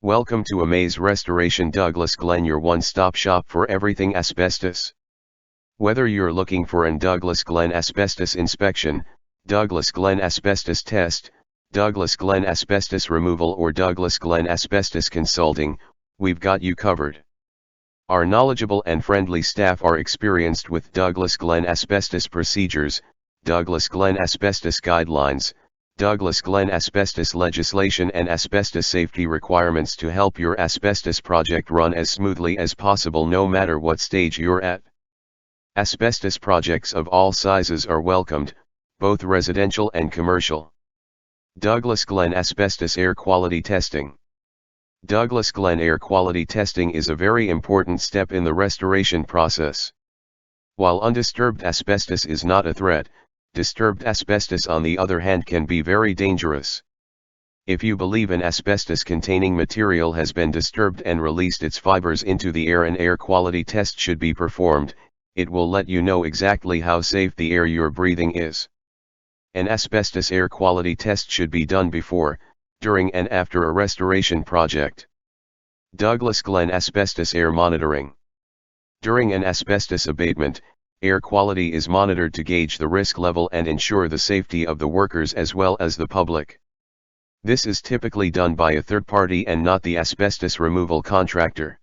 Welcome to Amaze Restoration Douglas Glen, your one-stop shop for everything asbestos. Whether you're looking for an Douglas Glen Asbestos Inspection, Douglas Glen Asbestos Test, Douglas Glen Asbestos Removal or Douglas Glen Asbestos Consulting, we've got you covered. Our knowledgeable and friendly staff are experienced with Douglas Glen Asbestos Procedures, Douglas Glen Asbestos Guidelines, Douglas Glen Asbestos Legislation and Asbestos Safety Requirements to help your asbestos project run as smoothly as possible no matter what stage you're at. Asbestos projects of all sizes are welcomed, both residential and commercial. Douglas Glen Asbestos Air Quality Testing. Douglas Glen air quality testing is a very important step in the restoration process. While undisturbed asbestos is not a threat, disturbed asbestos on the other hand can be very dangerous. If you believe an asbestos-containing material has been disturbed and released its fibers into the air, an air quality test should be performed. It will let you know exactly how safe the air you're breathing is. An asbestos air quality test should be done before, during and after a restoration project. Douglas Glen Asbestos Air Monitoring. During an asbestos abatement, air quality is monitored to gauge the risk level and ensure the safety of the workers as well as the public. This is typically done by a third party and not the asbestos removal contractor.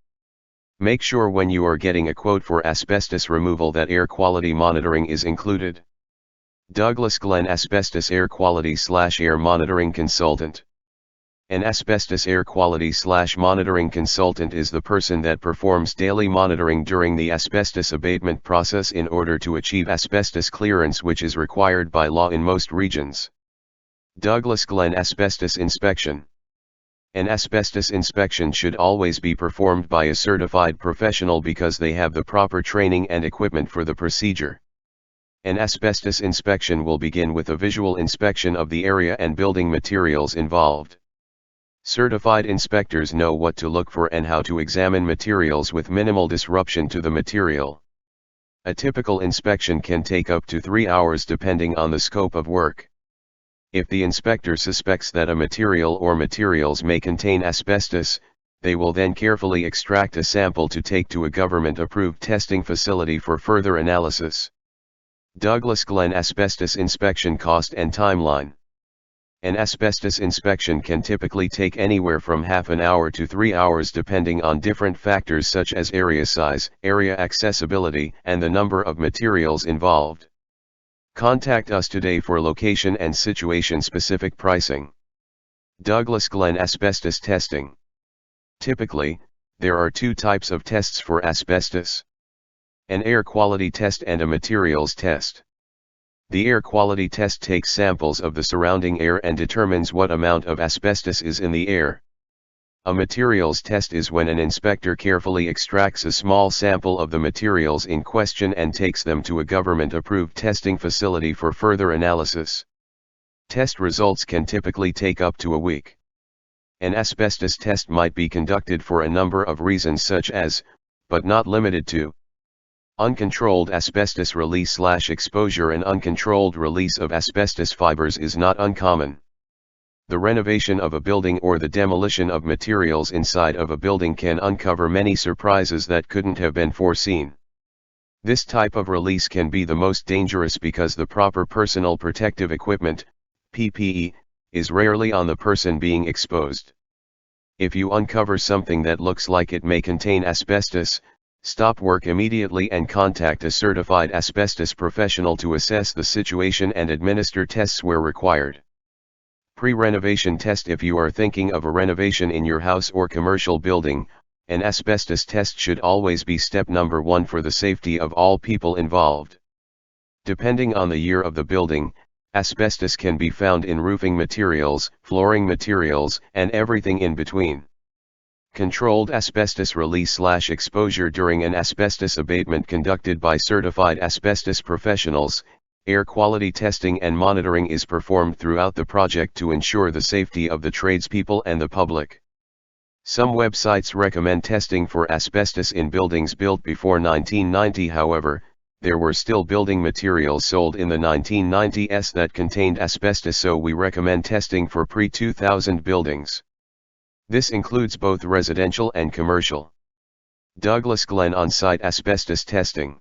Make sure when you are getting a quote for asbestos removal that air quality monitoring is included. Douglas Glen Asbestos Air Quality/Air Monitoring Consultant. An asbestos air quality/monitoring consultant is the person that performs daily monitoring during the asbestos abatement process in order to achieve asbestos clearance, which is required by law in most regions. Douglas Glen Asbestos Inspection. An asbestos inspection should always be performed by a certified professional because they have the proper training and equipment for the procedure. An asbestos inspection will begin with a visual inspection of the area and building materials involved. Certified inspectors know what to look for and how to examine materials with minimal disruption to the material. A typical inspection can take up to 3 hours depending on the scope of work. If the inspector suspects that a material or materials may contain asbestos, they will then carefully extract a sample to take to a government-approved testing facility for further analysis. Douglas Glen Asbestos Inspection Cost and Timeline. An asbestos inspection can typically take anywhere from half an hour to 3 hours depending on different factors such as area size, area accessibility, and the number of materials involved. Contact us today for location and situation-specific pricing. Douglas Glen Asbestos Testing. Typically, there are two types of tests for asbestos: an air quality test and a materials test. The air quality test takes samples of the surrounding air and determines what amount of asbestos is in the air. A materials test is when an inspector carefully extracts a small sample of the materials in question and takes them to a government-approved testing facility for further analysis. Test results can typically take up to a week. An asbestos test might be conducted for a number of reasons such as, but not limited to, uncontrolled asbestos release/exposure. An uncontrolled release of asbestos fibers is not uncommon. The renovation of a building or the demolition of materials inside of a building can uncover many surprises that couldn't have been foreseen. This type of release can be the most dangerous because the proper personal protective equipment, PPE, is rarely on the person being exposed. If you uncover something that looks like it may contain asbestos, stop work immediately and contact a certified asbestos professional to assess the situation and administer tests where required. Pre-renovation test. If you are thinking of a renovation in your house or commercial building, an asbestos test should always be step number 1 for the safety of all people involved. Depending on the year of the building, asbestos can be found in roofing materials, flooring materials, and everything in between. Controlled asbestos release/exposure. During an asbestos abatement conducted by certified asbestos professionals, air quality testing and monitoring is performed throughout the project to ensure the safety of the tradespeople and the public. Some websites recommend testing for asbestos in buildings built before 1990. However, there were still building materials sold in the 1990s that contained asbestos, so we recommend testing for pre-2000 buildings. This includes both residential and commercial. Douglas Glen on-site asbestos testing.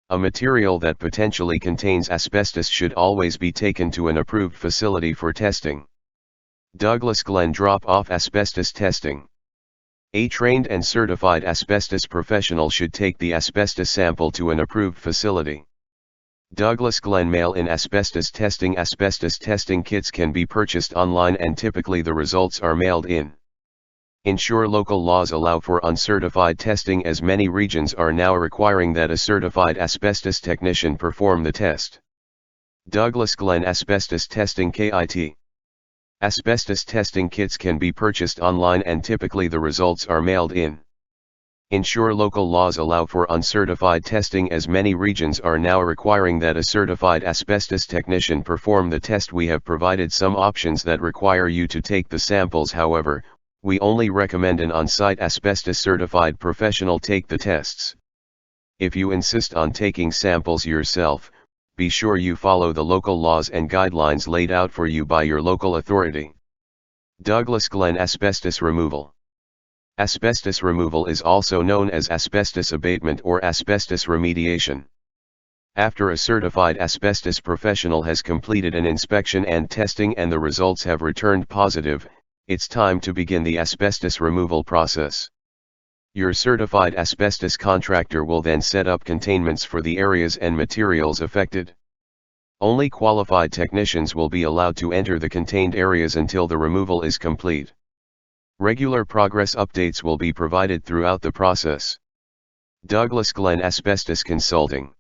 A material that potentially contains asbestos should always be taken to an approved facility for testing. Douglas Glen drop-off asbestos testing. A trained and certified asbestos professional should take the asbestos sample to an approved facility. Douglas Glen mail-in asbestos testing. Asbestos testing kits can be purchased online and typically the results are mailed in. Ensure local laws allow for uncertified testing, as many regions are now requiring that a certified asbestos technician perform the test. Douglas Glen Asbestos Testing KIT. Asbestos testing kits can be purchased online and typically the results are mailed in. Ensure local laws allow for uncertified testing, as many regions are now requiring that a certified asbestos technician perform the test. We have provided some options that require you to take the samples, however, we only recommend an on-site asbestos certified professional take the tests. If you insist on taking samples yourself, be sure you follow the local laws and guidelines laid out for you by your local authority. Douglas Glen Asbestos Removal. Asbestos removal is also known as asbestos abatement or asbestos remediation. After a certified asbestos professional has completed an inspection and testing and the results have returned positive, it's time to begin the asbestos removal process. Your certified asbestos contractor will then set up containments for the areas and materials affected. Only qualified technicians will be allowed to enter the contained areas until the removal is complete. Regular progress updates will be provided throughout the process. Douglas Glen Asbestos Consulting.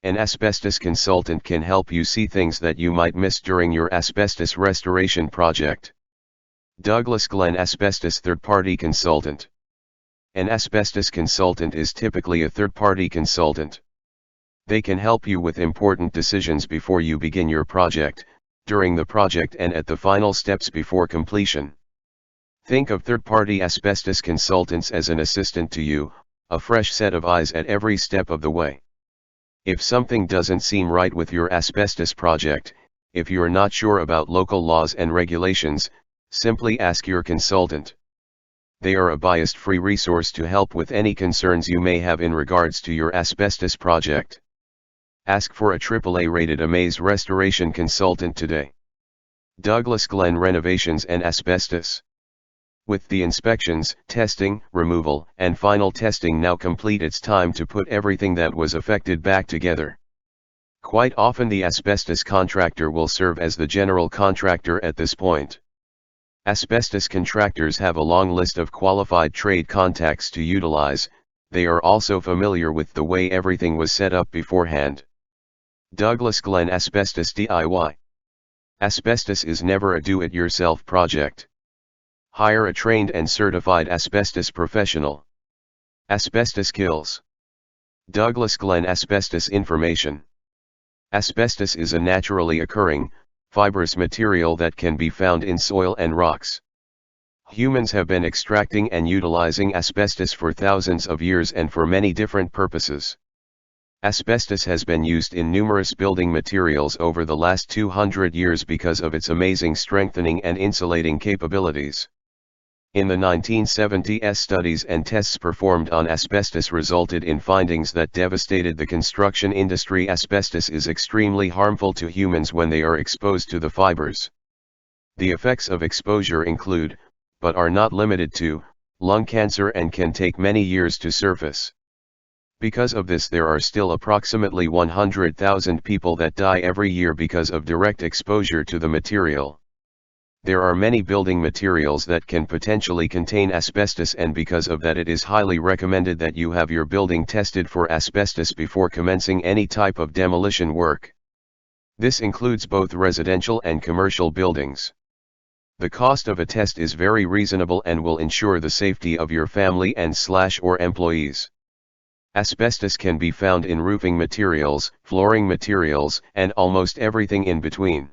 An asbestos consultant can help you see things that you might miss during your asbestos restoration project. Douglas Glen Asbestos Third-Party Consultant. An asbestos consultant is typically a third-party consultant. They can help you with important decisions before you begin your project, during the project and at the final steps before completion. Think of third-party asbestos consultants as an assistant to you, a fresh set of eyes at every step of the way. If something doesn't seem right with your asbestos project, if you're not sure about local laws and regulations, simply ask your consultant. They are a bias-free resource to help with any concerns you may have in regards to your asbestos project. Ask for a AAA-rated Amaze restoration consultant today. Douglas Glen Renovations and Asbestos. With the inspections, testing, removal, and final testing now complete, it's time to put everything that was affected back together. Quite often the asbestos contractor will serve as the general contractor at this point. Asbestos contractors have a long list of qualified trade contacts to utilize. They are also familiar with the way everything was set up beforehand. Douglas Glen Asbestos DIY. Asbestos is never a do-it-yourself project. Hire a trained and certified asbestos professional. Asbestos kills. Douglas Glen Asbestos Information. Asbestos is a naturally occurring, fibrous material that can be found in soil and rocks. Humans have been extracting and utilizing asbestos for thousands of years and for many different purposes. Asbestos has been used in numerous building materials over the last 200 years because of its amazing strengthening and insulating capabilities. In the 1970s, studies and tests performed on asbestos resulted in findings that devastated the construction industry. Asbestos is extremely harmful to humans when they are exposed to the fibers. The effects of exposure include, but are not limited to, lung cancer and can take many years to surface. Because of this, there are still approximately 100,000 people that die every year because of direct exposure to the material. There are many building materials that can potentially contain asbestos, and because of that it is highly recommended that you have your building tested for asbestos before commencing any type of demolition work. This includes both residential and commercial buildings. The cost of a test is very reasonable and will ensure the safety of your family and/or employees. Asbestos can be found in roofing materials, flooring materials, and almost everything in between.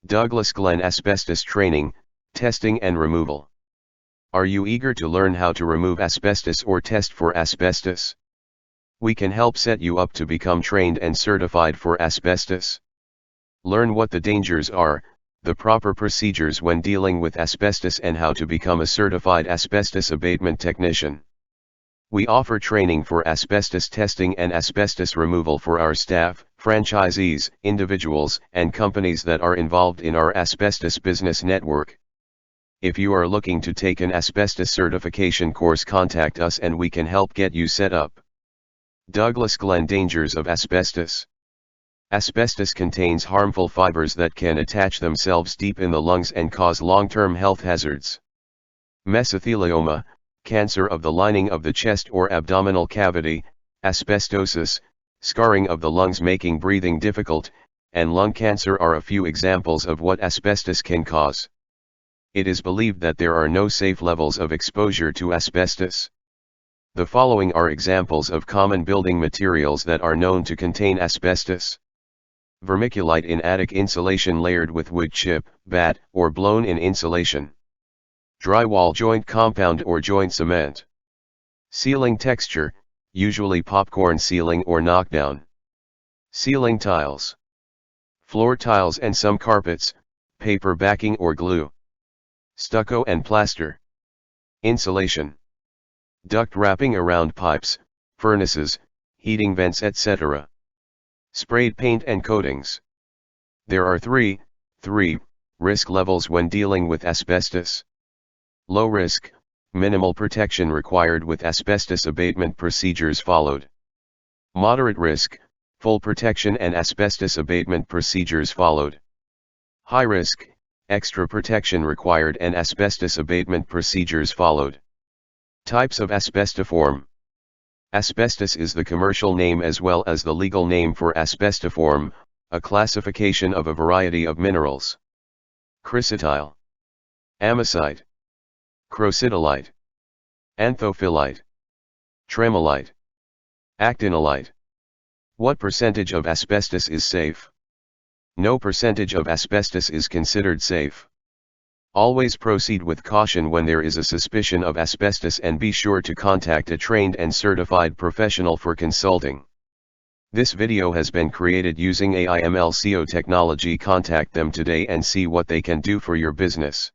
Douglas Glen Asbestos Training, Testing and Removal. Are you eager to learn how to remove asbestos or test for asbestos? We can help set you up to become trained and certified for asbestos. Learn what the dangers are, the proper procedures when dealing with asbestos and how to become a certified asbestos abatement technician. We offer training for asbestos testing and asbestos removal for our staff, franchisees, individuals, and companies that are involved in our asbestos business network. If you are looking to take an asbestos certification course, contact us and we can help get you set up. Douglas Glen dangers of asbestos. Asbestos contains harmful fibers that can attach themselves deep in the lungs and cause long-term health hazards. Mesothelioma, cancer of the lining of the chest or abdominal cavity, asbestosis, scarring of the lungs making breathing difficult, and lung cancer are a few examples of what asbestos can cause. It is believed that there are no safe levels of exposure to asbestos. The following are examples of common building materials that are known to contain asbestos. Vermiculite in attic insulation layered with wood chip, batt, or blown-in insulation. Drywall joint compound or joint cement. Ceiling texture, usually popcorn ceiling or knockdown. Ceiling tiles. Floor tiles and some carpets, paper backing or glue. Stucco and plaster. Insulation. Duct wrapping around pipes, furnaces, heating vents, etc. Sprayed paint and coatings. There are three risk levels when dealing with asbestos. Low risk, minimal protection required with asbestos abatement procedures followed. Moderate risk, full protection and asbestos abatement procedures followed. High risk, extra protection required and asbestos abatement procedures followed. Types of asbestiform. Asbestos is the commercial name as well as the legal name for asbestiform, a classification of a variety of minerals. Chrysotile. Amazite. Crocidolite. Anthophyllite. Tremolite. Actinolite. What percentage of asbestos is safe? No percentage of asbestos is considered safe. Always proceed with caution when there is a suspicion of asbestos and be sure to contact a trained and certified professional for consulting. This video has been created using AI/ML SEO technology. Contact them today and see what they can do for your business.